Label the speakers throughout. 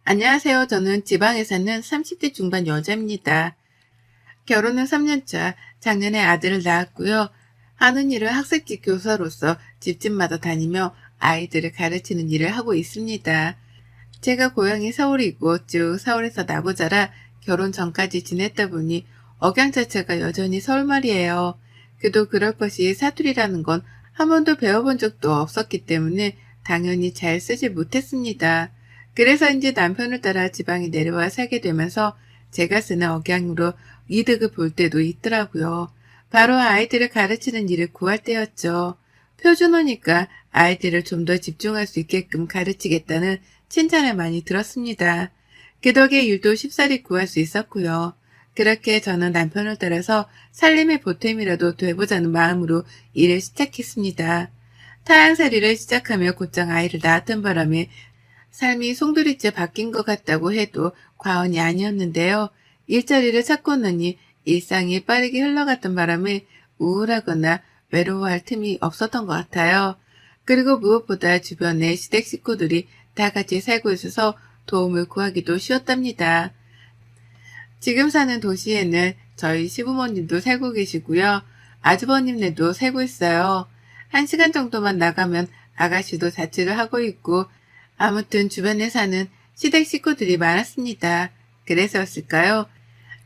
Speaker 1: 안녕하세요. 저는 지방에 사는 30대 중반 여자입니다. 결혼은 3년차, 작년에 아들을 낳았고요. 하는 일은 학생집 교사로서 집집마다 다니며 아이들을 가르치는 일을 하고 있습니다. 제가 고향이 서울이고 쭉 서울에서 나고 자라 결혼 전까지 지냈다 보니 억양 자체가 여전히 서울말이에요. 그도 그럴 것이 사투리라는 건 한 번도 배워본 적도 없었기 때문에 당연히 잘 쓰지 못했습니다. 그래서인지 남편을 따라 지방에 내려와 살게 되면서 제가 쓰는 억양으로 이득을 볼 때도 있더라고요. 바로 아이들을 가르치는 일을 구할 때였죠. 표준어니까 아이들을 좀 더 집중할 수 있게끔 가르치겠다는 칭찬을 많이 들었습니다. 그 덕에 일도 쉽사리 구할 수 있었고요. 그렇게 저는 남편을 따라서 살림의 보탬이라도 돼보자는 마음으로 일을 시작했습니다. 타향살이를 시작하며 곧장 아이를 낳았던 바람에 삶이 송두리째 바뀐 것 같다고 해도 과언이 아니었는데요. 일자리를 찾고 나니 일상이 빠르게 흘러갔던 바람에 우울하거나 외로워할 틈이 없었던 것 같아요. 그리고 무엇보다 주변에 시댁 식구들이 다 같이 살고 있어서 도움을 구하기도 쉬웠답니다. 지금 사는 도시에는 저희 시부모님도 살고 계시고요. 아주버님네도 살고 있어요. 1시간 정도만 나가면 아가씨도 자취를 하고 있고 아무튼 주변에 사는 시댁 식구들이 많았습니다. 그래서였을까요?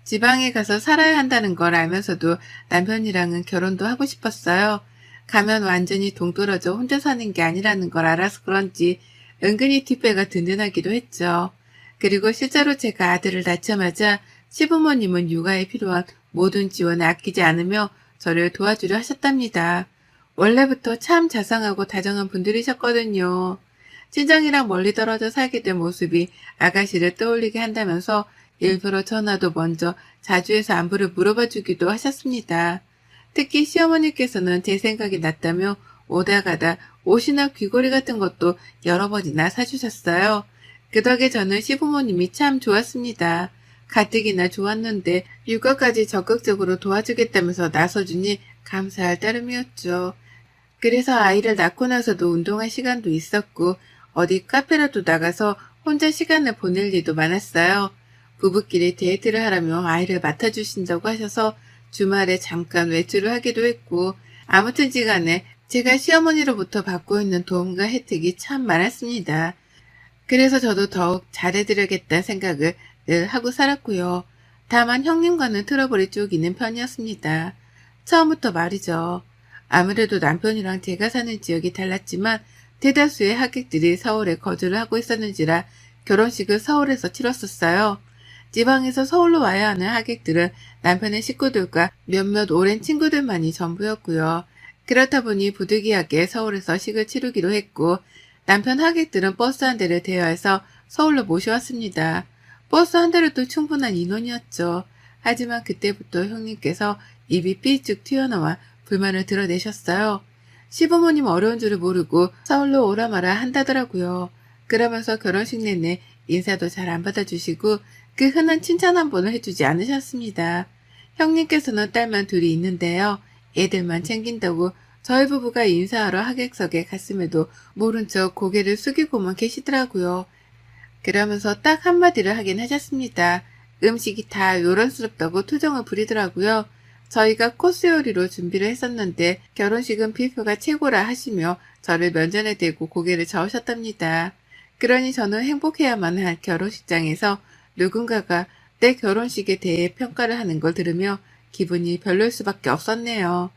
Speaker 1: 지방에 가서 살아야 한다는 걸 알면서도 남편이랑은 결혼도 하고 싶었어요. 가면 완전히 동떨어져 혼자 사는 게 아니라는 걸 알아서 그런지 은근히 뒷배가 든든하기도 했죠. 그리고 실제로 제가 아들을 낳자마자 시부모님은 육아에 필요한 모든 지원을 아끼지 않으며 저를 도와주려 하셨답니다. 원래부터 참 자상하고 다정한 분들이셨거든요. 친정이랑 멀리 떨어져 살게 된 모습이 아가씨를 떠올리게 한다면서 일부러 전화도 먼저 자주 해서 안부를 물어봐 주기도 하셨습니다. 특히 시어머니께서는 제 생각이 났다며 오다 가다 옷이나 귀걸이 같은 것도 여러 번이나 사주셨어요. 그 덕에 저는 시부모님이 참 좋았습니다. 가뜩이나 좋았는데 육아까지 적극적으로 도와주겠다면서 나서주니 감사할 따름이었죠. 그래서 아이를 낳고 나서도 운동할 시간도 있었고 어디 카페라도 나가서 혼자 시간을 보낼 일도 많았어요. 부부끼리 데이트를 하라며 아이를 맡아주신다고 하셔서 주말에 잠깐 외출을 하기도 했고 아무튼지간에 제가 시어머니로부터 받고 있는 도움과 혜택이 참 많았습니다. 그래서 저도 더욱 잘해드려야겠다는 생각을 늘 하고 살았고요. 다만 형님과는 트러블이 쭉 있는 편이었습니다. 처음부터 말이죠. 아무래도 남편이랑 제가 사는 지역이 달랐지만 대다수의 하객들이 서울에 거주를 하고 있었는지라 결혼식을 서울에서 치렀었어요. 지방에서 서울로 와야 하는 하객들은 남편의 식구들과 몇몇 오랜 친구들만이 전부였고요. 그렇다 보니 부득이하게 서울에서 식을 치르기로 했고 남편 하객들은 버스 한 대를 대여해서 서울로 모셔왔습니다. 버스 한 대로도 충분한 인원이었죠. 하지만 그때부터 형님께서 입이 삐쭉 튀어나와 불만을 드러내셨어요. 시부모님 어려운 줄을 모르고 서울로 오라 마라 한다더라고요. 그러면서 결혼식 내내 인사도 잘 안 받아주시고 그 흔한 칭찬 한 번을 해주지 않으셨습니다. 형님께서는 딸만 둘이 있는데요. 애들만 챙긴다고 저희 부부가 인사하러 하객석에 갔음에도 모른 척 고개를 숙이고만 계시더라고요. 그러면서 딱 한마디를 하긴 하셨습니다. 음식이 다 요란스럽다고 투정을 부리더라고요. 저희가 코스 요리로 준비를 했었는데 결혼식은 뷔페가 최고라 하시며 저를 면전에 대고 고개를 저으셨답니다. 그러니 저는 행복해야만 할 결혼식장에서 누군가가 내 결혼식에 대해 평가를 하는 걸 들으며 기분이 별로일 수밖에 없었네요.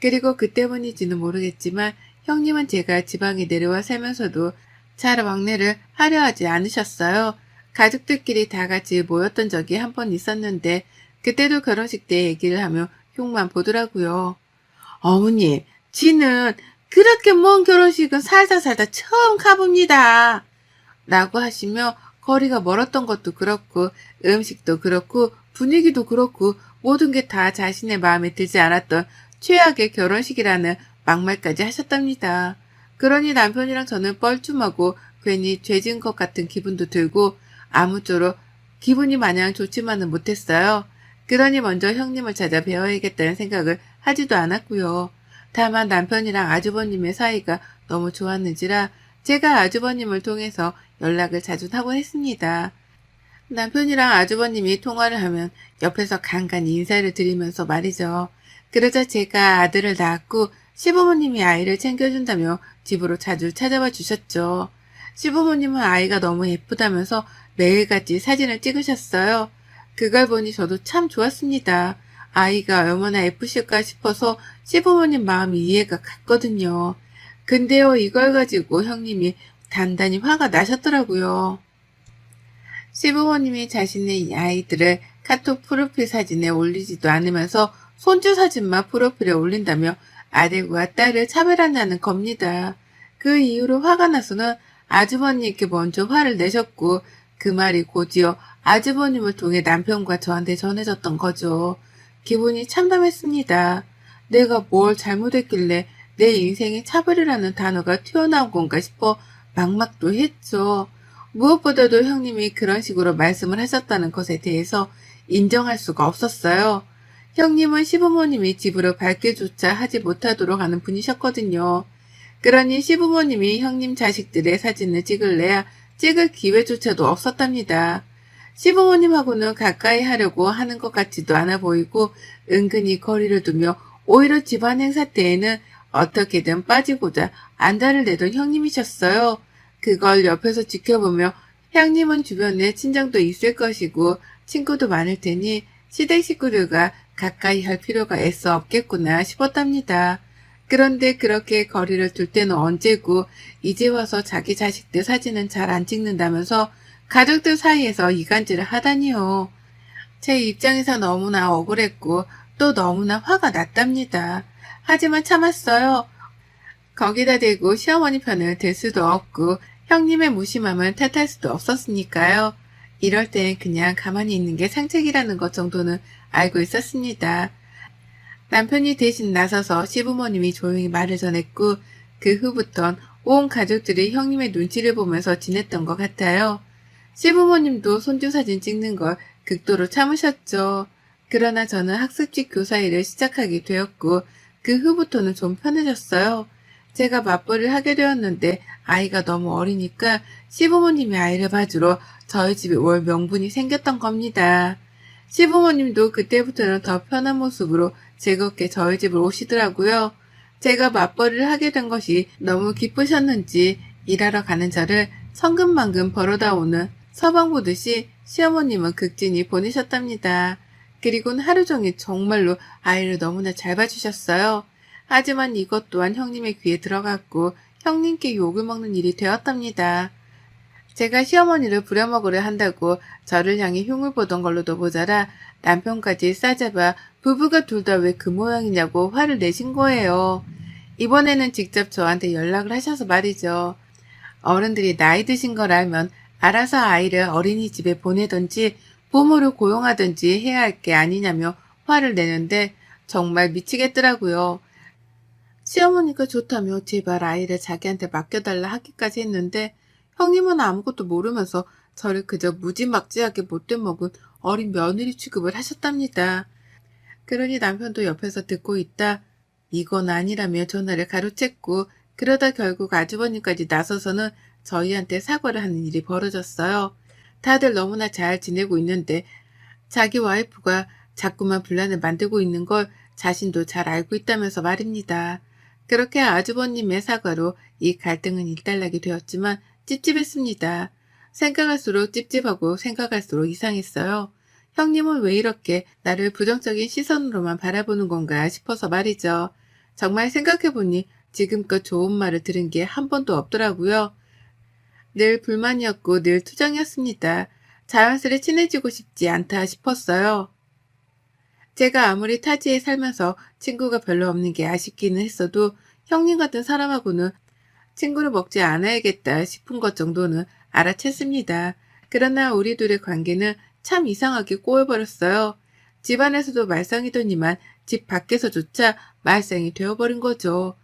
Speaker 1: 그리고 그 때문인지는 모르겠지만 형님은 제가 지방에 내려와 살면서도 잘 왕래를 하려 하지 않으셨어요. 가족들끼리 다 같이 모였던 적이 한 번 있었는데 그때도 결혼식 때 얘기를 하며 흉만 보더라고요. 어머님, 지는 그렇게 먼 결혼식은 살다 살다 처음 가봅니다. 라고 하시며 거리가 멀었던 것도 그렇고 음식도 그렇고 분위기도 그렇고 모든 게 다 자신의 마음에 들지 않았던 최악의 결혼식이라는 막말까지 하셨답니다. 그러니 남편이랑 저는 뻘쭘하고 괜히 죄 지은 것 같은 기분도 들고 아무쪼록 기분이 마냥 좋지만은 못했어요. 그러니 먼저 형님을 찾아 배워야겠다는 생각을 하지도 않았고요. 다만 남편이랑 아주버님의 사이가 너무 좋았는지라 제가 아주버님을 통해서 연락을 자주 하곤 했습니다. 남편이랑 아주버님이 통화를 하면 옆에서 간간히 인사를 드리면서 말이죠. 그러자 제가 아들을 낳았고 시부모님이 아이를 챙겨준다며 집으로 자주 찾아와 주셨죠. 시부모님은 아이가 너무 예쁘다면서 매일같이 사진을 찍으셨어요. 그걸 보니 저도 참 좋았습니다. 아이가 얼마나 예쁘실까 싶어서 시부모님 마음이 이해가 갔거든요. 근데요, 이걸 가지고 형님이 단단히 화가 나셨더라고요. 시부모님이 자신의 아이들을 카톡 프로필 사진에 올리지도 않으면서 손주 사진만 프로필에 올린다며 아들과 딸을 차별한다는 겁니다. 그 이후로 화가 나서는 아주버님께 먼저 화를 내셨고 그 말이 곧이어 아주버님을 통해 남편과 저한테 전해졌던 거죠. 기분이 참담했습니다. 내가 뭘 잘못했길래 내 인생에 차별이라는 단어가 튀어나온 건가 싶어 막막도 했죠. 무엇보다도 형님이 그런 식으로 말씀을 하셨다는 것에 대해서 인정할 수가 없었어요. 형님은 시부모님이 집으로 밝게조차 하지 못하도록 하는 분이셨거든요. 그러니 시부모님이 형님 자식들의 사진을 찍을래야 찍을 기회조차도 없었답니다. 시부모님하고는 가까이 하려고 하는 것 같지도 않아 보이고 은근히 거리를 두며 오히려 집안 행사 때에는 어떻게든 빠지고자 안달을 내던 형님이셨어요. 그걸 옆에서 지켜보며 형님은 주변에 친정도 있을 것이고 친구도 많을 테니 시댁 식구들과 가까이 할 필요가 애써 없겠구나 싶었답니다. 그런데 그렇게 거리를 둘 때는 언제고 이제 와서 자기 자식들 사진은 잘 안 찍는다면서 가족들 사이에서 이간질을 하다니요. 제 입장에서 너무나 억울했고 또 너무나 화가 났답니다. 하지만 참았어요. 거기다 대고 시어머니 편을 들 수도 없고 형님의 무심함을 탓할 수도 없었으니까요. 이럴 땐 그냥 가만히 있는 게 상책이라는 것 정도는 알고 있었습니다. 남편이 대신 나서서 시부모님이 조용히 말을 전했고 그 후부턴 온 가족들이 형님의 눈치를 보면서 지냈던 것 같아요. 시부모님도 손주 사진 찍는 걸 극도로 참으셨죠. 그러나 저는 학습지 교사 일을 시작하게 되었고 그 후부터는 좀 편해졌어요. 제가 맞벌이를 하게 되었는데 아이가 너무 어리니까 시부모님이 아이를 봐주러 저희 집에 올 명분이 생겼던 겁니다. 시부모님도 그때부터는 더 편한 모습으로 즐겁게 저희 집을 오시더라고요. 제가 맞벌이를 하게 된 것이 너무 기쁘셨는지 일하러 가는 저를 성금만금 벌어다 오는 서방 보듯이 시어머님은 극진히 보내셨답니다. 그리고는 하루 종일 정말로 아이를 너무나 잘 봐주셨어요. 하지만 이것 또한 형님의 귀에 들어갔고 형님께 욕을 먹는 일이 되었답니다. 제가 시어머니를 부려먹으려 한다고 저를 향해 흉을 보던 걸로도 모자라 남편까지 싸잡아 부부가 둘 다 왜 그 모양이냐고 화를 내신 거예요. 이번에는 직접 저한테 연락을 하셔서 말이죠. 어른들이 나이 드신 걸 알면 알아서 아이를 어린이집에 보내든지 부모를 고용하든지 해야 할 게 아니냐며 화를 내는데 정말 미치겠더라고요. 시어머니가 좋다며 제발 아이를 자기한테 맡겨달라 하기까지 했는데 형님은 아무것도 모르면서 저를 그저 무지막지하게 못돼 먹은 어린 며느리 취급을 하셨답니다. 그러니 남편도 옆에서 듣고 있다. 이건 아니라며 전화를 가로챘고 그러다 결국 아주버님까지 나서서는 저희한테 사과를 하는 일이 벌어졌어요. 다들 너무나 잘 지내고 있는데 자기 와이프가 자꾸만 분란을 만들고 있는 걸 자신도 잘 알고 있다면서 말입니다. 그렇게 아주버님의 사과로 이 갈등은 일단락이 되었지만 찝찝했습니다. 생각할수록 찝찝하고 생각할수록 이상했어요. 형님은 왜 이렇게 나를 부정적인 시선으로만 바라보는 건가 싶어서 말이죠. 정말 생각해보니 지금껏 좋은 말을 들은 게 한 번도 없더라고요. 늘 불만이었고 늘 투정이었습니다. 자연스레 친해지고 싶지 않다 싶었어요. 제가 아무리 타지에 살면서 친구가 별로 없는 게 아쉽기는 했어도 형님 같은 사람하고는 친구를 먹지 않아야겠다 싶은 것 정도는 알아챘습니다. 그러나 우리 둘의 관계는 참 이상하게 꼬여버렸어요. 집안에서도 말썽이더니만 집 밖에서조차 말썽이 되어버린 거죠.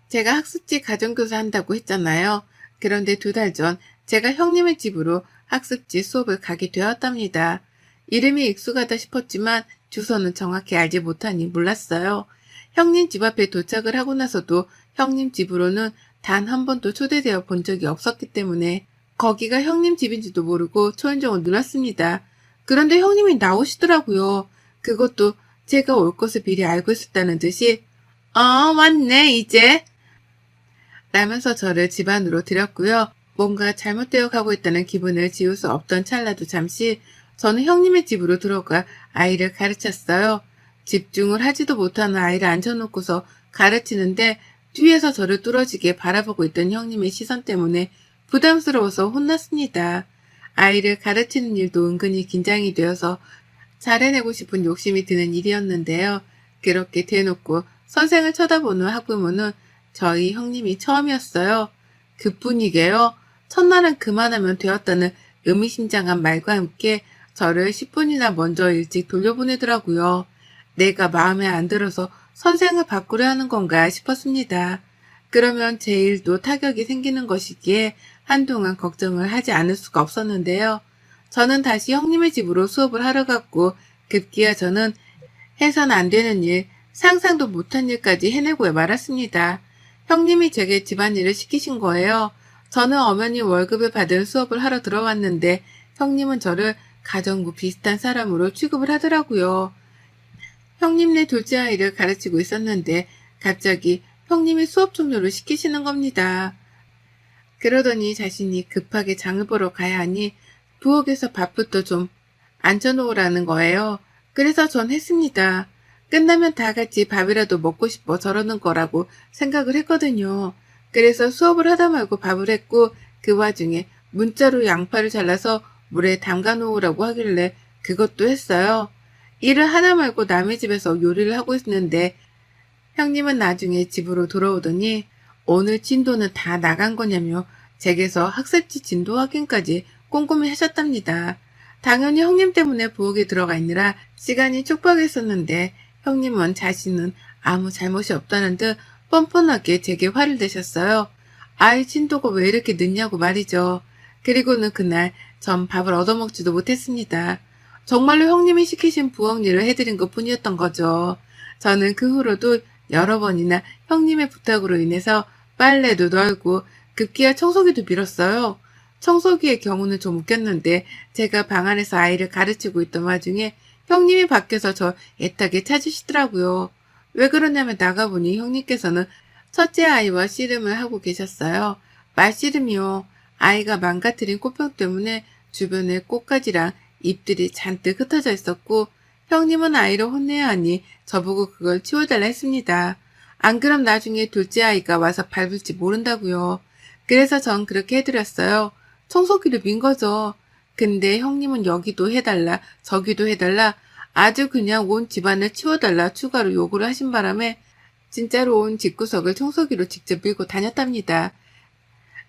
Speaker 1: 제가 학습지 가정교사 한다고 했잖아요. 그런데 2달 전 제가 형님의 집으로 학습지 수업을 가게 되었답니다. 이름이 익숙하다 싶었지만 주소는 정확히 알지 못하니 몰랐어요. 형님 집 앞에 도착을 하고 나서도 형님 집으로는 단 한 번도 초대되어 본 적이 없었기 때문에 거기가 형님 집인지도 모르고 초인종을 눌렀습니다. 그런데 형님이 나오시더라고요. 그것도 제가 올 것을 미리 알고 있었다는 듯이 왔네 이제 라면서 저를 집 안으로 들였고요. 뭔가 잘못되어 가고 있다는 기분을 지울 수 없던 찰나도 잠시 저는 형님의 집으로 들어가 아이를 가르쳤어요. 집중을 하지도 못하는 아이를 앉혀놓고서 가르치는데 뒤에서 저를 뚫어지게 바라보고 있던 형님의 시선 때문에 부담스러워서 혼났습니다. 아이를 가르치는 일도 은근히 긴장이 되어서 잘해내고 싶은 욕심이 드는 일이었는데요. 그렇게 대놓고 선생을 쳐다보는 학부모는 저희 형님이 처음이었어요. 그뿐이게요. 첫날은 그만하면 되었다는 의미심장한 말과 함께 저를 10분이나 먼저 일찍 돌려보내더라고요. 내가 마음에 안 들어서 선생을 바꾸려 하는 건가 싶었습니다. 그러면 제 일도 타격이 생기는 것이기에 한동안 걱정을 하지 않을 수가 없었는데요. 저는 다시 형님의 집으로 수업을 하러 갔고 급기야 저는 해선 안 되는 일, 상상도 못한 일까지 해내고 말았습니다. 형님이 제게 집안일을 시키신 거예요. 저는 엄연히 월급을 받은 수업을 하러 들어왔는데 형님은 저를 가정부 비슷한 사람으로 취급을 하더라고요. 형님네 둘째 아이를 가르치고 있었는데 갑자기 형님이 수업 종료를 시키시는 겁니다. 그러더니 자신이 급하게 장을 보러 가야 하니 부엌에서 밥부터 좀 앉혀놓으라는 거예요. 그래서 전 했습니다. 끝나면 다 같이 밥이라도 먹고 싶어 저러는 거라고 생각을 했거든요. 그래서 수업을 하다 말고 밥을 했고 그 와중에 문자로 양파를 잘라서 물에 담가 놓으라고 하길래 그것도 했어요. 일을 하나 말고 남의 집에서 요리를 하고 있는데 형님은 나중에 집으로 돌아오더니 오늘 진도는 다 나간 거냐며 제게서 학습지 진도 확인까지 꼼꼼히 하셨답니다. 당연히 형님 때문에 부엌에 들어가 있느라 시간이 촉박했었는데 형님은 자신은 아무 잘못이 없다는 듯 뻔뻔하게 제게 화를 내셨어요. 아이 진도가 왜 이렇게 늦냐고 말이죠. 그리고는 그날 전 밥을 얻어먹지도 못했습니다. 정말로 형님이 시키신 부엌 일을 해드린 것 뿐이었던 거죠. 저는 그 후로도 여러 번이나 형님의 부탁으로 인해서 빨래도 널고 급기야 청소기도 밀었어요. 청소기의 경우는 좀 웃겼는데 제가 방 안에서 아이를 가르치고 있던 와중에 형님이 밖에서 저 애타게 찾으시더라고요. 왜 그러냐면 나가보니 형님께서는 첫째 아이와 씨름을 하고 계셨어요. 말씨름이요. 아이가 망가뜨린 꽃병 때문에 주변에 꽃가지랑 잎들이 잔뜩 흩어져 있었고 형님은 아이를 혼내야 하니 저보고 그걸 치워달라 했습니다. 안 그럼 나중에 둘째 아이가 와서 밟을지 모른다고요. 그래서 전 그렇게 해드렸어요. 청소기를 민 거죠. 근데 형님은 여기도 해달라 저기도 해달라 아주 그냥 온 집안을 치워달라 추가로 요구를 하신 바람에 진짜로 온 집구석을 청소기로 직접 밀고 다녔답니다.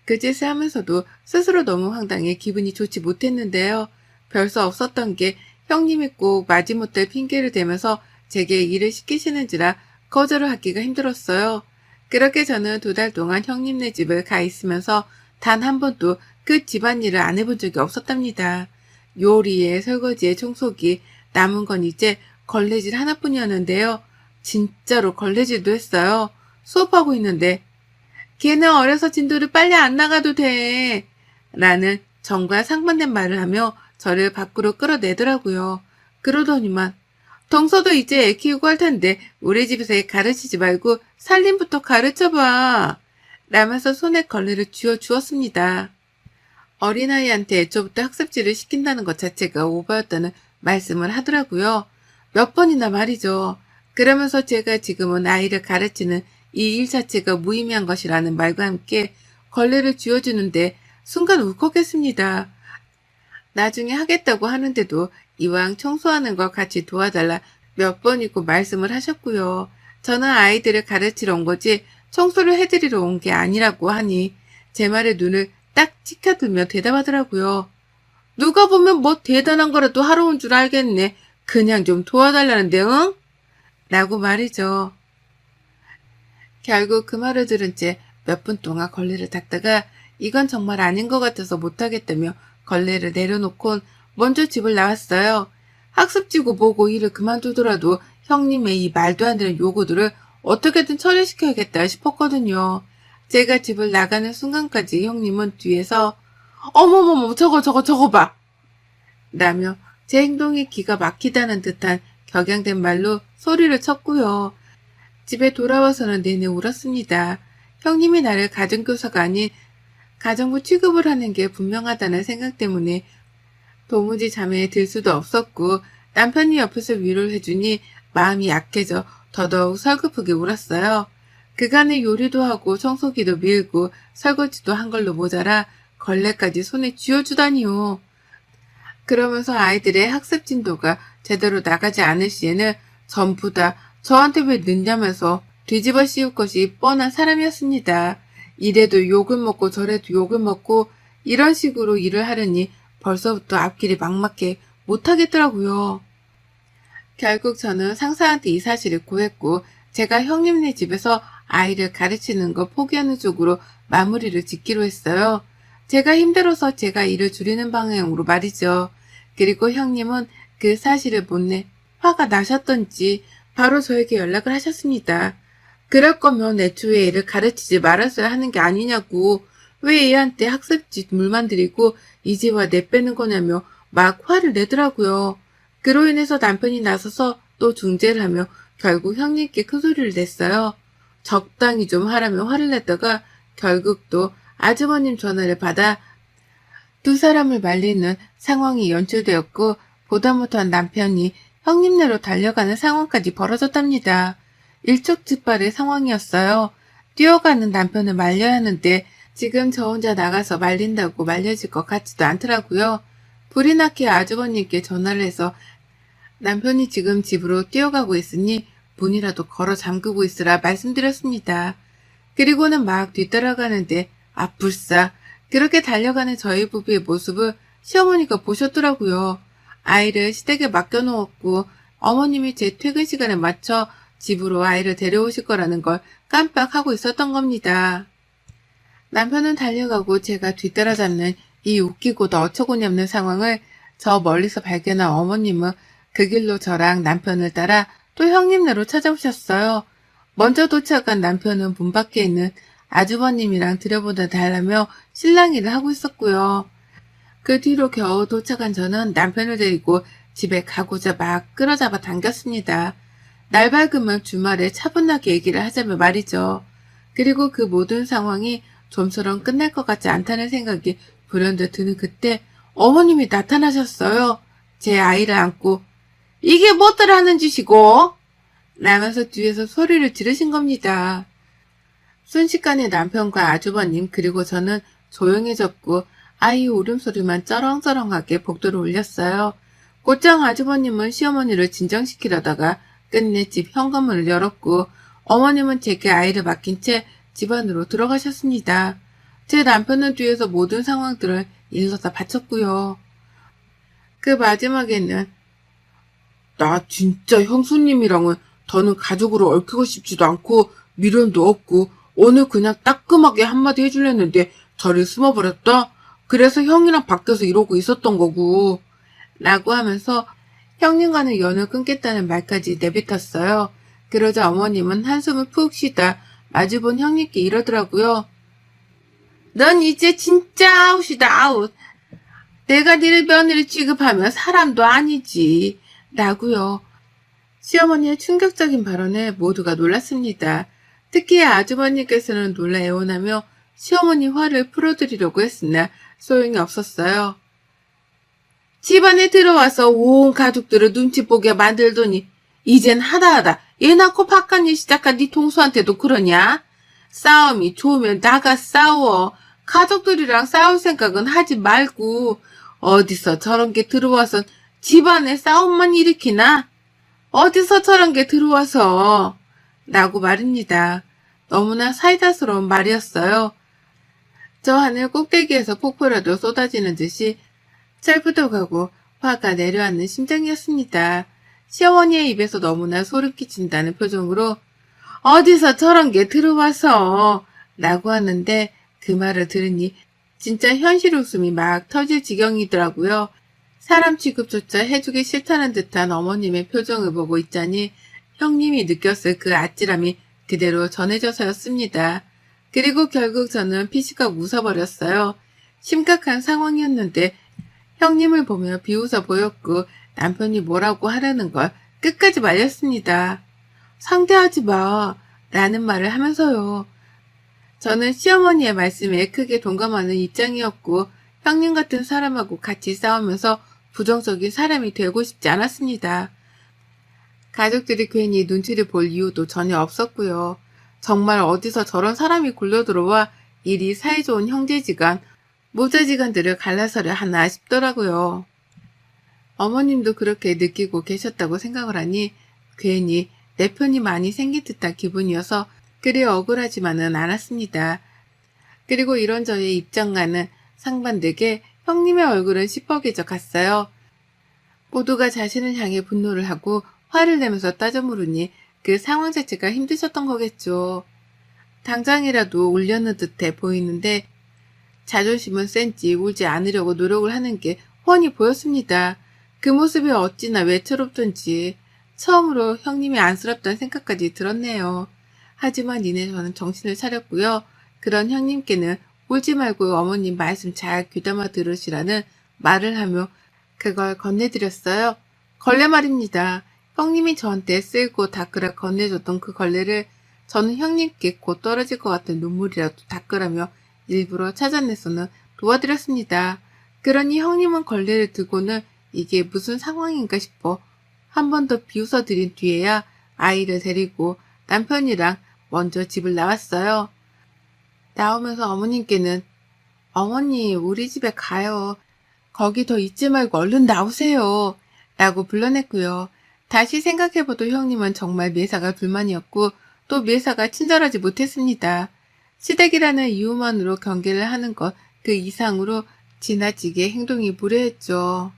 Speaker 1: 그 짓을 하면서도 스스로 너무 황당해 기분이 좋지 못했는데요. 별 수 없었던 게 형님이 꼭 마지못할 핑계를 대면서 제게 일을 시키시는지라 거절을 하기가 힘들었어요. 그렇게 저는 2달 동안 형님네 집을 가 있으면서 단 한 번도 그 집안일을 안 해본 적이 없었답니다. 요리에 설거지에 청소기, 남은 건 이제 걸레질 하나뿐이었는데요. 진짜로 걸레질도 했어요. 수업하고 있는데 걔는 어려서 진도를 빨리 안 나가도 돼 라는 정과 상반된 말을 하며 저를 밖으로 끌어내더라고요. 그러더니만 동서도 이제 애 키우고 할 텐데 우리 집에서 애 가르치지 말고 살림부터 가르쳐봐 라면서 손에 걸레를 쥐어주었습니다. 어린아이한테 애초부터 학습지를 시킨다는 것 자체가 오버였다는 말씀을 하더라고요. 몇 번이나 말이죠. 그러면서 제가 지금은 아이를 가르치는 이 일 자체가 무의미한 것이라는 말과 함께 걸레를 쥐어주는데 순간 울컥했습니다. 나중에 하겠다고 하는데도 이왕 청소하는 거 같이 도와달라 몇 번이고 말씀을 하셨고요. 저는 아이들을 가르치러 온 거지 청소를 해드리러 온 게 아니라고 하니 제 말에 눈을 딱 치켜들며 대답하더라고요. 누가 보면 뭐 대단한 거라도 하러 온 줄 알겠네. 그냥 좀 도와달라는데 응? 라고 말이죠. 결국 그 말을 들은 채 몇 분 동안 걸레를 닦다가 이건 정말 아닌 것 같아서 못하겠다며 걸레를 내려놓곤 먼저 집을 나왔어요. 학습지고 뭐고 일을 그만두더라도 형님의 이 말도 안 되는 요구들을 어떻게든 처리시켜야겠다 싶었거든요. 제가 집을 나가는 순간까지 형님은 뒤에서 어머머머 저거 봐! 라며 제 행동이 기가 막히다는 듯한 격양된 말로 소리를 쳤고요. 집에 돌아와서는 내내 울었습니다. 형님이 나를 가정교사가 아닌 가정부 취급을 하는 게 분명하다는 생각 때문에 도무지 잠에 들 수도 없었고 남편이 옆에서 위로를 해주니 마음이 약해져 더더욱 서글프게 울었어요. 그간에 요리도 하고 청소기도 밀고 설거지도 한 걸로 모자라 걸레까지 손에 쥐어주다니요. 그러면서 아이들의 학습 진도가 제대로 나가지 않을 시에는 전부 다 저한테 왜 늦냐면서 뒤집어 씌울 것이 뻔한 사람이었습니다. 이래도 욕을 먹고 저래도 욕을 먹고 이런 식으로 일을 하려니 벌써부터 앞길이 막막해 못하겠더라고요. 결국 저는 상사한테 이 사실을 고했고 제가 형님네 집에서 아이를 가르치는 거 포기하는 쪽으로 마무리를 짓기로 했어요. 제가 힘들어서 제가 일을 줄이는 방향으로 말이죠. 그리고 형님은 그 사실을 못내 화가 나셨던지 바로 저에게 연락을 하셨습니다. 그럴 거면 애초에 애를 가르치지 말았어야 하는 게 아니냐고, 왜 애한테 학습지 물만 들이고 이 집와 내빼는 거냐며 막 화를 내더라고요. 그로 인해서 남편이 나서서 또 중재를 하며 결국 형님께 큰 소리를 냈어요. 적당히 좀 하라며 화를 냈다가 결국 또 아주버님 전화를 받아 두 사람을 말리는 상황이 연출되었고 보다 못한 남편이 형님네로 달려가는 상황까지 벌어졌답니다. 일촉즉발의 상황이었어요. 뛰어가는 남편을 말려야 하는데 지금 저 혼자 나가서 말린다고 말려질 것 같지도 않더라고요. 불이 나게 아주버님께 전화를 해서 남편이 지금 집으로 뛰어가고 있으니 문이라도 걸어 잠그고 있으라 말씀드렸습니다. 그리고는 막 뒤따라가는데 불싸 그렇게 달려가는 저희 부부의 모습을 시어머니가 보셨더라고요. 아이를 시댁에 맡겨놓았고 어머님이 제 퇴근 시간에 맞춰 집으로 아이를 데려오실 거라는 걸 깜빡하고 있었던 겁니다. 남편은 달려가고 제가 뒤따라잡는 이 웃기고도 어처구니 없는 상황을 저 멀리서 발견한 어머님은 그 길로 저랑 남편을 따라 또 형님네로 찾아오셨어요. 먼저 도착한 남편은 문 밖에 있는 아주버님이랑 들여보다 달라며 실랑이를 하고 있었고요. 그 뒤로 겨우 도착한 저는 남편을 데리고 집에 가고자 막 끌어잡아 당겼습니다. 날 밝으면 주말에 차분하게 얘기를 하자며 말이죠. 그리고 그 모든 상황이 좀처럼 끝날 것 같지 않다는 생각이 불현듯 드는 그때 어머님이 나타나셨어요. 제 아이를 안고 이게 뭐들 하는 짓이고? 라면서 뒤에서 소리를 지르신 겁니다. 순식간에 남편과 아주버님 그리고 저는 조용해졌고 아이 울음소리만 쩌렁쩌렁하게 복도를 울렸어요. 곧장 아주버님은 시어머니를 진정시키려다가 끝내 집 현관문을 열었고 어머님은 제게 아이를 맡긴 채 집 안으로 들어가셨습니다. 제 남편은 뒤에서 모든 상황들을 일러다 바쳤고요. 그 마지막에는 나 진짜 형수님이랑은 더는 가족으로 얽히고 싶지도 않고 미련도 없고 오늘 그냥 따끔하게 한마디 해주려는데 저를 숨어버렸다? 그래서 형이랑 밖에서 이러고 있었던 거고 라고 하면서 형님과는 연을 끊겠다는 말까지 내뱉었어요. 그러자 어머님은 한숨을 푹 쉬다 마주본 형님께 이러더라고요. 넌 이제 진짜 아웃이다 아웃. 내가 니를 며느리 취급하면 사람도 아니지 라고요. 시어머니의 충격적인 발언에 모두가 놀랐습니다. 특히 아주버님께서는 놀라 애원하며 시어머니 화를 풀어드리려고 했으나 소용이 없었어요. 집안에 들어와서 온 가족들을 눈치 보게 만들더니 이젠 하다하다 애 낳고 바깥일 시작한 네 동수한테도 그러냐? 싸움이 좋으면 나가 싸워. 가족들이랑 싸울 생각은 하지 말고 어디서 저런 게 들어와선 집안에 싸움만 일으키나? 어디서 저런 게 들어와서 라고 말입니다. 너무나 사이다스러운 말이었어요. 저 하늘 꼭대기에서 폭포라도 쏟아지는 듯이 철부덕하고 화가 내려앉는 심정이었습니다. 시어머니의 입에서 너무나 소름 끼친다는 표정으로 어디서 저런 게 들어와서 라고 하는데 그 말을 들으니 진짜 현실 웃음이 막 터질 지경이더라고요. 사람 취급조차 해주기 싫다는 듯한 어머님의 표정을 보고 있자니 형님이 느꼈을 그 아찔함이 그대로 전해져서였습니다. 그리고 결국 저는 피식하고 웃어버렸어요. 심각한 상황이었는데 형님을 보며 비웃어 보였고 남편이 뭐라고 하라는 걸 끝까지 말렸습니다. 상대하지 마 라는 말을 하면서요. 저는 시어머니의 말씀에 크게 동감하는 입장이었고 형님 같은 사람하고 같이 싸우면서 부정적인 사람이 되고 싶지 않았습니다. 가족들이 괜히 눈치를 볼 이유도 전혀 없었고요. 정말 어디서 저런 사람이 굴러들어와 일이 사이좋은 형제지간, 모자지간들을 갈라서려 하나 싶더라고요. 어머님도 그렇게 느끼고 계셨다고 생각을 하니 괜히 내 편이 많이 생긴 듯한 기분이어서 그리 억울하지만은 않았습니다. 그리고 이런 저의 입장과는 상반되게 형님의 얼굴은 시퍼개져 갔어요. 모두가 자신을 향해 분노를 하고 화를 내면서 따져 물으니 그 상황 자체가 힘드셨던 거겠죠. 당장이라도 울려는 듯해 보이는데 자존심은 센지 울지 않으려고 노력을 하는 게 훤히 보였습니다. 그 모습이 어찌나 외처롭던지 처음으로 형님이 안쓰럽다는 생각까지 들었네요. 하지만 이내 저는 정신을 차렸고요. 그런 형님께는 울지 말고 어머님 말씀 잘 귀담아 들으시라는 말을 하며 그걸 건네드렸어요. 걸레 말입니다. 형님이 저한테 쓸고 닦으라 건네줬던 그 걸레를 저는 형님께 곧 떨어질 것 같은 눈물이라도 닦으라며 일부러 찾아내서는 도와드렸습니다. 그러니 형님은 걸레를 들고는 이게 무슨 상황인가 싶어 한 번 더 비웃어 드린 뒤에야 아이를 데리고 남편이랑 먼저 집을 나왔어요. 나오면서 어머님께는 어머니 우리 집에 가요. 거기 더 있지 말고 얼른 나오세요. 라고 불러냈고요. 다시 생각해봐도 형님은 정말 매사가 불만이었고 또 매사가 친절하지 못했습니다. 시댁이라는 이유만으로 경계를 하는 것 그 이상으로 지나치게 행동이 무례했죠.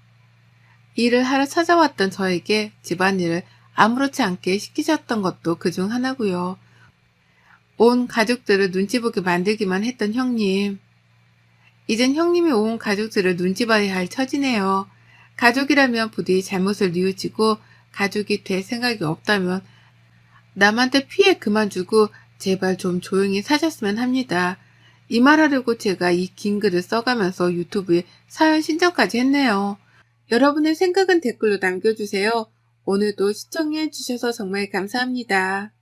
Speaker 1: 일을 하러 찾아왔던 저에게 집안일을 아무렇지 않게 시키셨던 것도 그중 하나고요. 온 가족들을 눈치 보게 만들기만 했던 형님. 이젠 형님이 온 가족들을 눈치 봐야 할 처지네요. 가족이라면 부디 잘못을 뉘우치고 가족이 될 생각이 없다면 남한테 피해 그만 주고 제발 좀 조용히 사셨으면 합니다. 이 말하려고 제가 이 긴 글을 써가면서 유튜브에 사연 신청까지 했네요. 여러분의 생각은 댓글로 남겨주세요. 오늘도 시청해주셔서 정말 감사합니다.